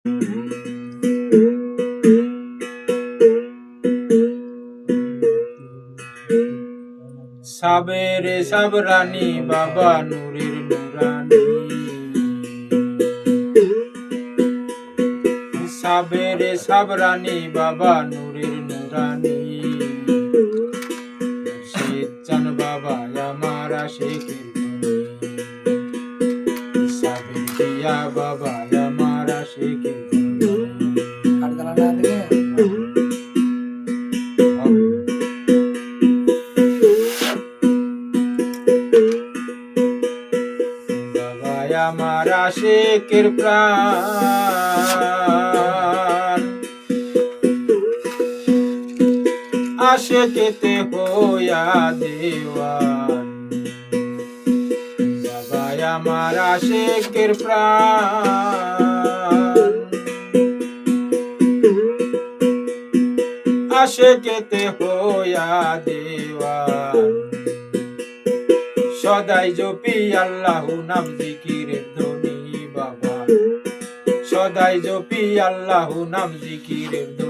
সাবেরে সাবরানি বাবা নূরের নুরানি, সাবেরে সাবরানি বাবা নূরের নুরানি, চান বাবা আমার আশিকের ধনী, সাবের পিয়া বাবা আমার আশিকের আমার আশিকের প্রাণ, আশিকেতে হইয়া দেওয়ান, বাবা আমার আশিকের প্রাণ, আশিকেতে হইয়া দেওয়ান, সদাই জপি আল্লাহু নাম জিকিরের ধ্বনি বাবা, সদাই জপি আল্লাহু নাম জিকিরের ধ্বনি।